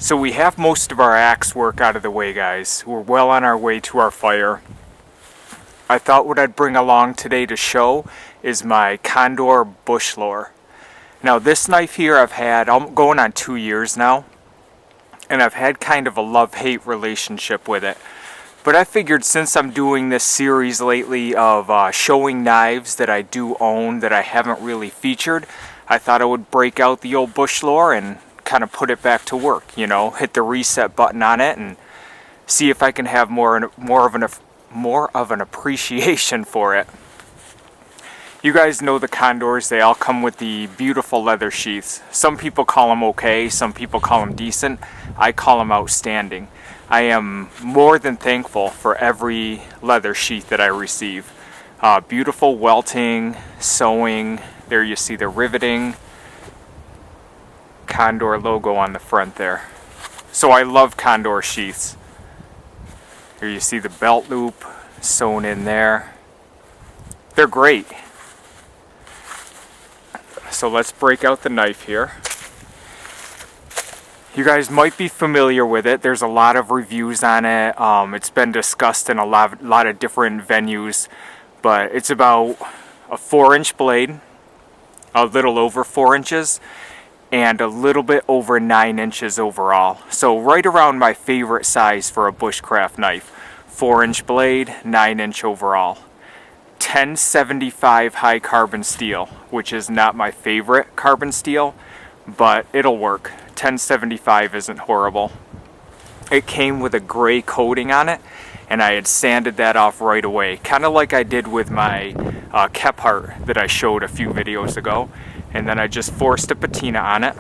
So we have most of our axe work out of the way, guys. We're well on our way to our fire. I thought what I'd bring along today to show is my Condor Bushlore. Now this knife here I'm going on 2 years now, and I've had kind of a love-hate relationship with it. But I figured since I'm doing this series lately of showing knives that I do own that I haven't really featured, I thought I would break out the old Bushlore and kind of put it back to work, you know, hit the reset button on it and see if I can have more of an appreciation for it. You guys know the Condors, they all come with the beautiful leather sheaths. Some people call them okay, some people call them decent. I call them outstanding. I am more than thankful for every leather sheath that I receive. Beautiful welting, sewing, there you see the riveting, Condor logo on the front there. So I love Condor sheaths. Here you see the belt loop sewn in there. They're great. So let's break out the knife here. You guys might be familiar with it. There's a lot of reviews on it. It's been discussed in a lot of different venues, but it's about a 4-inch blade, a little over 4 inches, and a little bit over 9 inches overall. So right around my favorite size for a bushcraft knife. 4-inch blade, 9-inch overall. 1075 high carbon steel, which is not my favorite carbon steel, but it'll work. 1075 isn't horrible. It came with a gray coating on it, and I had sanded that off right away, kind of like I did with my Kephart that I showed a few videos ago, and then I just forced a patina on it.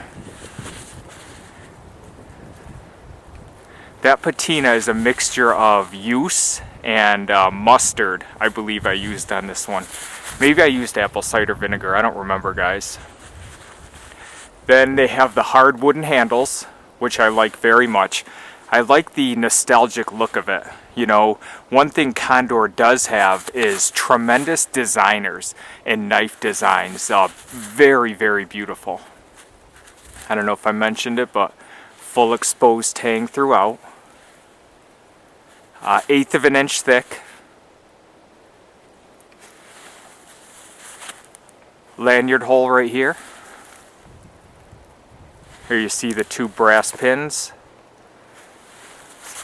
That patina is a mixture of use and mustard, I believe I used on this one. Maybe I used apple cider vinegar, I don't remember, guys. Then they have the hard wooden handles, which I like very much. I like the nostalgic look of it. You know, one thing Condor does have is tremendous designers and knife designs. Very, very beautiful. I don't know if I mentioned it, but full exposed tang throughout. 1/8 of an inch thick. Lanyard hole right here. Here you see the 2 brass pins.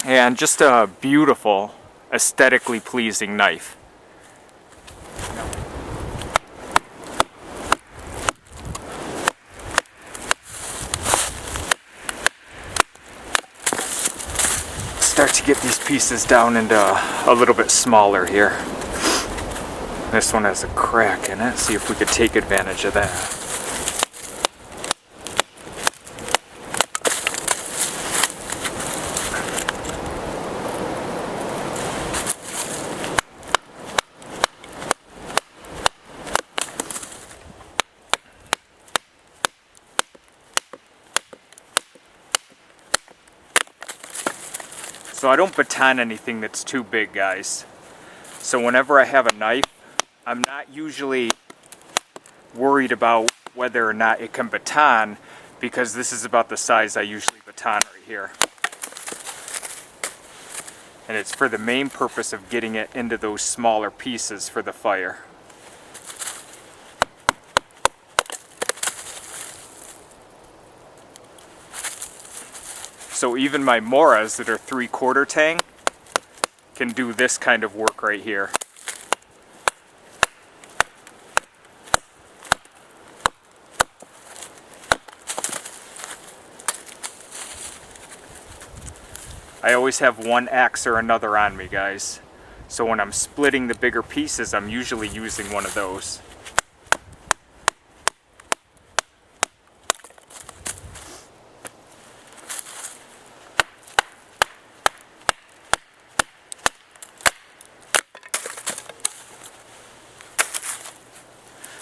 And just a beautiful, aesthetically pleasing knife. Start to get these pieces down into a little bit smaller here. This one has a crack in it. See if we could take advantage of that. So I don't baton anything that's too big, guys. So whenever I have a knife, I'm not usually worried about whether or not it can baton, because this is about the size I usually baton right here. And it's for the main purpose of getting it into those smaller pieces for the fire. So even my Moras that are 3/4 tang can do this kind of work right here. I always have one axe or another on me, guys. So when I'm splitting the bigger pieces, I'm usually using one of those.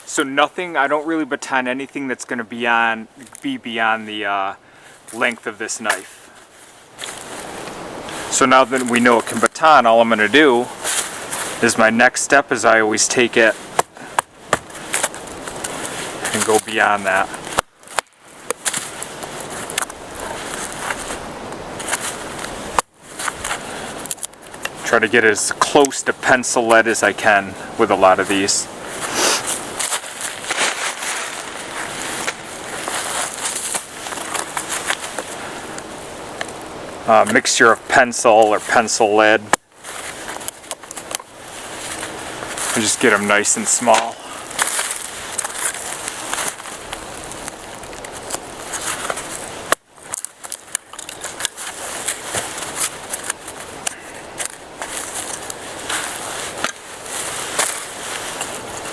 So nothing, I don't really baton anything that's going to be beyond the length of this knife. So now that we know it can baton, all I'm going to do is my next step is I always take it and go beyond that. Try to get as close to pencil lead as I can with a lot of these. Mixture of pencil or pencil lead. And just get them nice and small.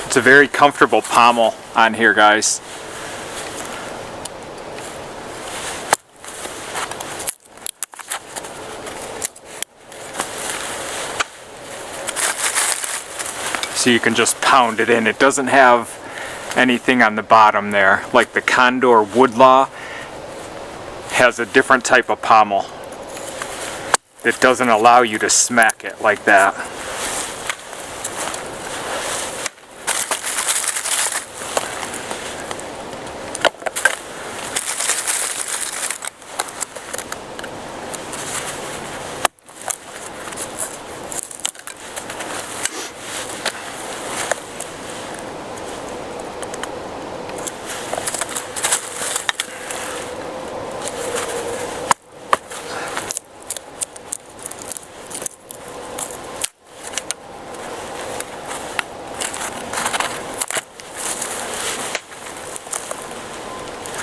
It's a very comfortable pommel on here, guys. So you can just pound it in. It doesn't have anything on the bottom there. Like the Condor Bushlore has a different type of pommel. It doesn't allow you to smack it like that.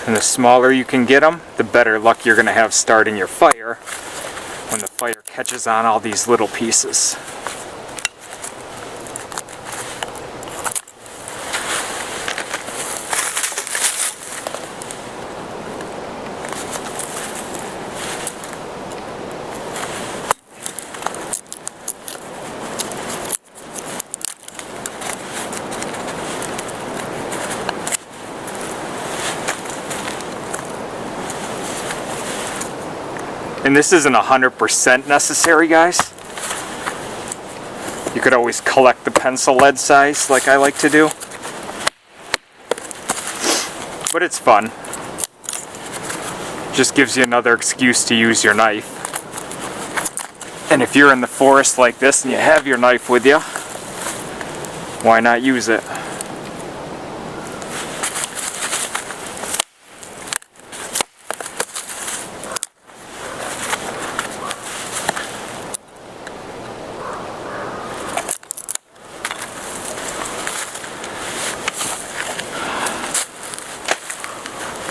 And the smaller you can get them, the better luck you're going to have starting your fire when the fire catches on all these little pieces. And this isn't 100% necessary, guys. You could always collect the pencil lead size like I like to do. But it's fun. Just gives you another excuse to use your knife. And if you're in the forest like this and you have your knife with you, why not use it?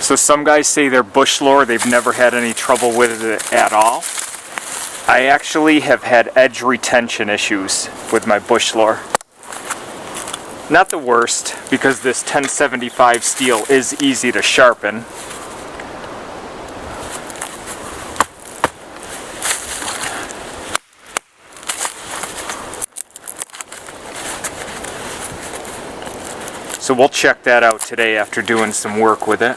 So some guys say their Bushlore, they've never had any trouble with it at all. I actually have had edge retention issues with my Bushlore. Not the worst, because this 1075 steel is easy to sharpen. So we'll check that out today after doing some work with it.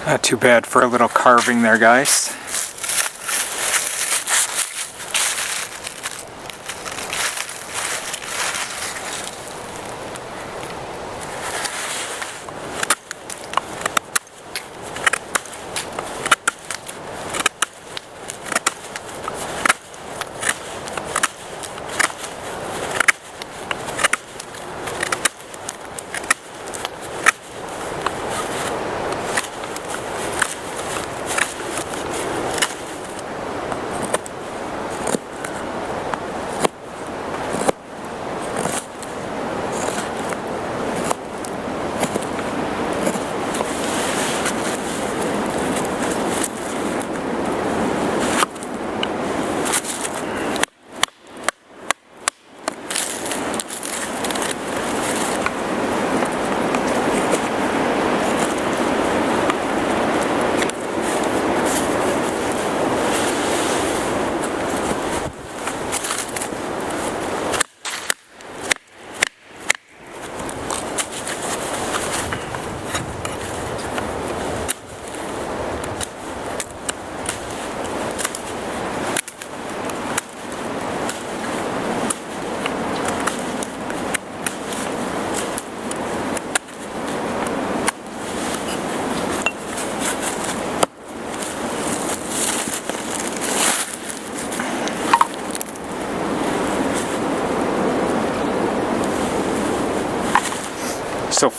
Not too bad for a little carving there, guys.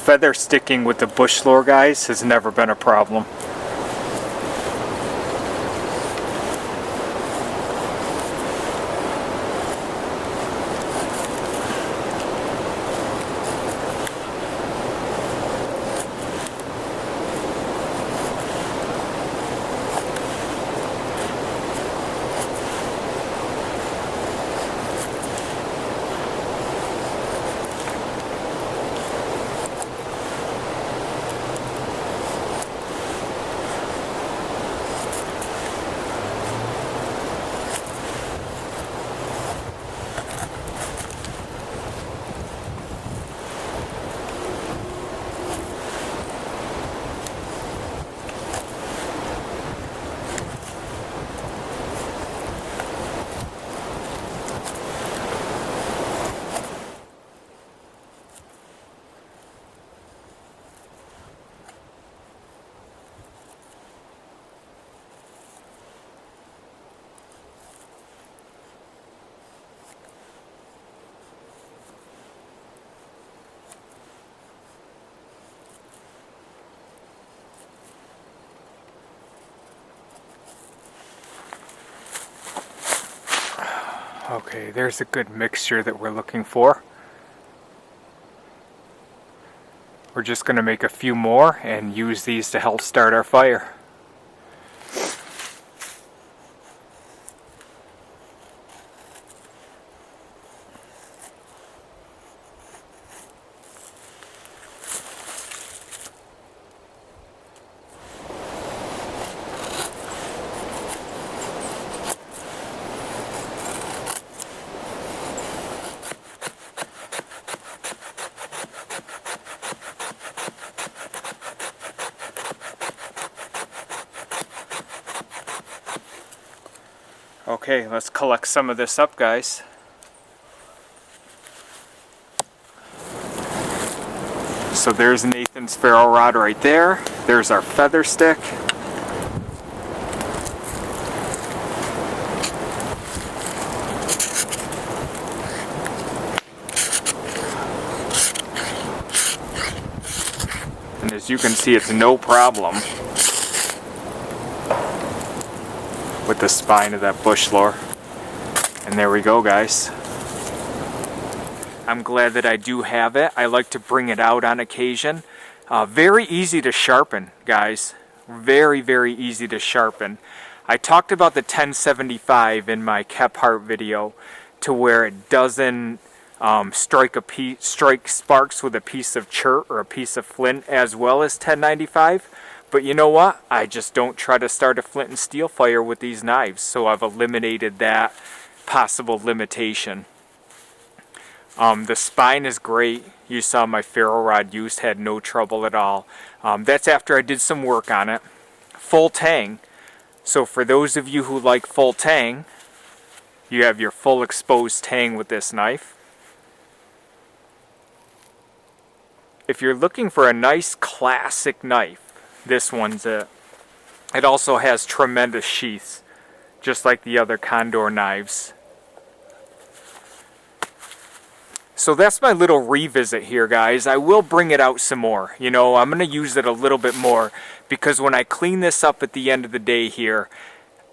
feather sticking with the Bushlore, guys, has never been a problem. Okay, there's a good mixture that we're looking for. We're just going to make a few more and use these to help start our fire. Okay, let's collect some of this up, guys. So there's Nathan's ferro rod right there. There's our feather stick. And as you can see, it's no problem with the spine of that Bushlore. And there we go, guys. I'm glad that I do have it. I like to bring it out on occasion. Very easy to sharpen, guys. Very, very easy to sharpen. I talked about the 1075 in my Kephart video, to where it doesn't strike sparks with a piece of chert or a piece of flint as well as 1095. But you know what? I just don't try to start a flint and steel fire with these knives, so I've eliminated that possible limitation. The spine is great. You saw my ferro rod used, had no trouble at all. That's after I did some work on it. Full tang. So for those of you who like full tang, you have your full exposed tang with this knife. If you're looking for a nice classic knife, this one's it. It also has tremendous sheaths, just like the other Condor knives. So that's my little revisit here, guys. I will bring it out some more. You know, I'm going to use it a little bit more, because when I clean this up at the end of the day here,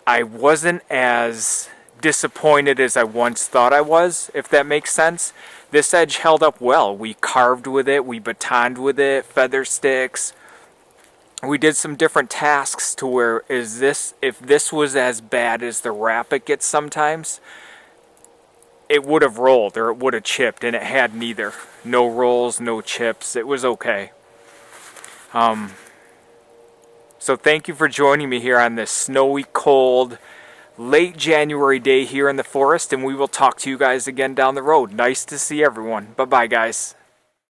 I wasn't as disappointed as I once thought I was, if that makes sense. This edge held up well. We carved with it, we batoned with it, feather sticks. We did some different tasks to where if this was as bad as the Rapid gets sometimes, it would have rolled or it would have chipped, and it had neither. No rolls, no chips. It was okay. So thank you for joining me here on this snowy, cold, late January day here in the forest, and we will talk to you guys again down the road. Nice to see everyone. Bye-bye, guys.